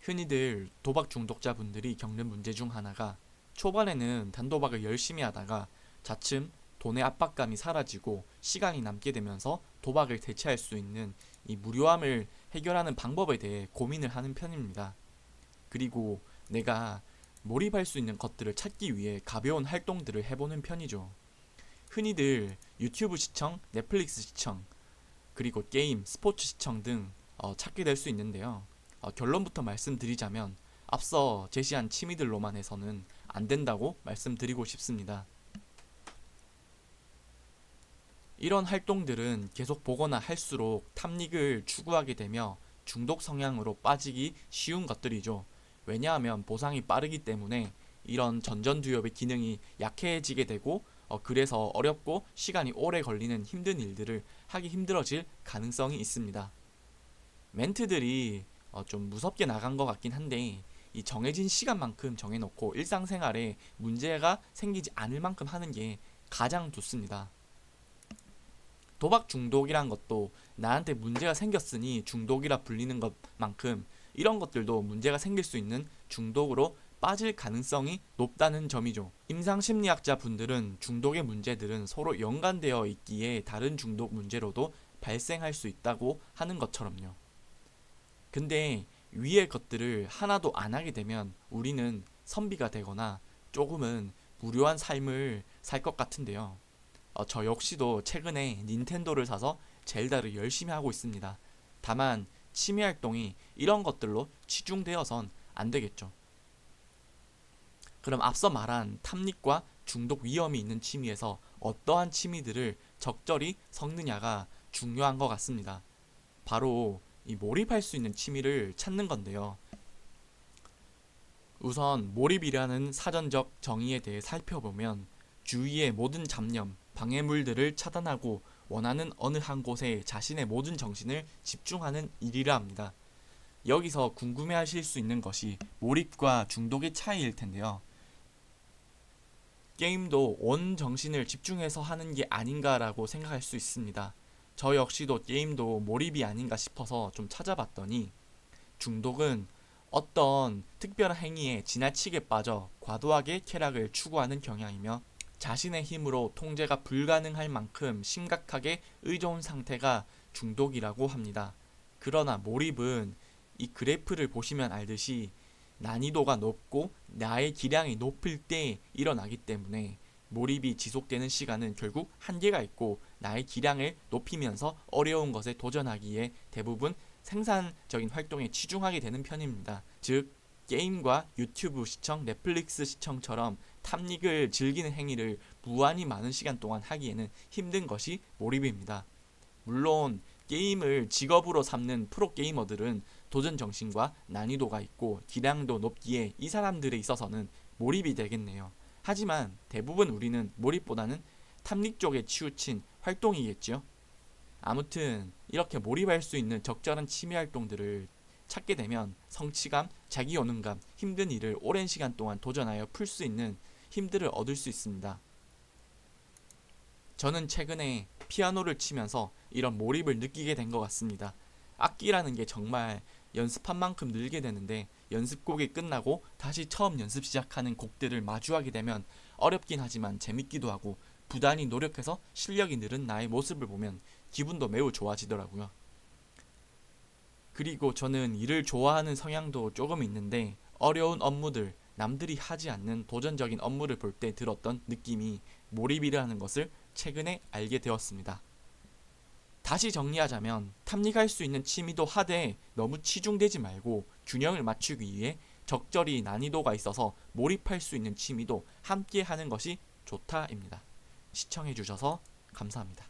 흔히들 도박 중독자분들이 겪는 문제 중 하나가 초반에는 단도박을 열심히 하다가 차츰 돈의 압박감이 사라지고 시간이 남게 되면서 도박을 대체할 수 있는 이 무료함을 해결하는 방법에 대해 고민을 하는 편입니다. 그리고 내가 몰입할 수 있는 것들을 찾기 위해 가벼운 활동들을 해보는 편이죠. 흔히들 유튜브 시청, 넷플릭스 시청, 그리고 게임, 스포츠 시청 등 찾게 될 수 있는데요. 결론부터 말씀드리자면 앞서 제시한 취미들로만 해서는 안 된다고 말씀드리고 싶습니다. 이런 활동들은 계속 보거나 할수록 탐닉을 추구하게 되며 중독 성향으로 빠지기 쉬운 것들이죠. 왜냐하면 보상이 빠르기 때문에 이런 전전두엽의 기능이 약해지게 되고 그래서 어렵고 시간이 오래 걸리는 힘든 일들을 하기 힘들어질 가능성이 있습니다. 멘트들이 좀 무섭게 나간 것 같긴 한데 이 정해진 시간만큼 정해놓고 일상생활에 문제가 생기지 않을 만큼 하는 게 가장 좋습니다. 도박 중독이란 것도 나한테 문제가 생겼으니 중독이라 불리는 것만큼 이런 것들도 문제가 생길 수 있는 중독으로 빠질 가능성이 높다는 점이죠. 임상심리학자 분들은 중독의 문제들은 서로 연관되어 있기에 다른 중독 문제로도 발생할 수 있다고 하는 것처럼요. 근데 위의 것들을 하나도 안 하게 되면 우리는 선비가 되거나 조금은 무료한 삶을 살 것 같은데요. 저 역시도 최근에 닌텐도를 사서 젤다를 열심히 하고 있습니다. 다만 취미 활동이 이런 것들로 치중되어선 안 되겠죠. 그럼 앞서 말한 탐닉과 중독 위험이 있는 취미에서 어떠한 취미들을 적절히 섞느냐가 중요한 것 같습니다. 바로 이 몰입할 수 있는 취미를 찾는 건데요. 우선 몰입이라는 사전적 정의에 대해 살펴보면 주위의 모든 잡념, 방해물들을 차단하고 원하는 어느 한 곳에 자신의 모든 정신을 집중하는 일이라 합니다. 여기서 궁금해하실 수 있는 것이 몰입과 중독의 차이일 텐데요. 게임도 온 정신을 집중해서 하는 게 아닌가라고 생각할 수 있습니다. 저 역시도 게임도 몰입이 아닌가 싶어서 좀 찾아봤더니 중독은 어떤 특별한 행위에 지나치게 빠져 과도하게 쾌락을 추구하는 경향이며 자신의 힘으로 통제가 불가능할 만큼 심각하게 의존 상태가 중독이라고 합니다. 그러나 몰입은 이 그래프를 보시면 알듯이 난이도가 높고 나의 기량이 높을 때 일어나기 때문에 몰입이 지속되는 시간은 결국 한계가 있고 나의 기량을 높이면서 어려운 것에 도전하기에 대부분 생산적인 활동에 치중하게 되는 편입니다. 즉 게임과 유튜브 시청, 넷플릭스 시청처럼 탐닉을 즐기는 행위를 무한히 많은 시간 동안 하기에는 힘든 것이 몰입입니다. 물론 게임을 직업으로 삼는 프로게이머들은 도전 정신과 난이도가 있고 기량도 높기에 이 사람들에 있어서는 몰입이 되겠네요. 하지만 대부분 우리는 몰입보다는 탐닉 쪽에 치우친 활동이겠죠. 아무튼 이렇게 몰입할 수 있는 적절한 취미 활동들을 찾게 되면 성취감, 자기효능감, 힘든 일을 오랜 시간 동안 도전하여 풀 수 있는 힘들을 얻을 수 있습니다. 저는 최근에 피아노를 치면서 이런 몰입을 느끼게 된 것 같습니다. 악기라는 게 정말 연습한 만큼 늘게 되는데 연습곡이 끝나고 다시 처음 연습 시작하는 곡들을 마주하게 되면 어렵긴 하지만 재밌기도 하고 부단히 노력해서 실력이 늘은 나의 모습을 보면 기분도 매우 좋아지더라고요. 그리고 저는 일을 좋아하는 성향도 조금 있는데 어려운 업무들, 남들이 하지 않는 도전적인 업무를 볼 때 들었던 느낌이 몰입이라는 것을 최근에 알게 되었습니다. 다시 정리하자면 탐닉할 수 있는 취미도 하되 너무 치중되지 말고 균형을 맞추기 위해 적절히 난이도가 있어서 몰입할 수 있는 취미도 함께 하는 것이 좋다입니다. 시청해주셔서 감사합니다.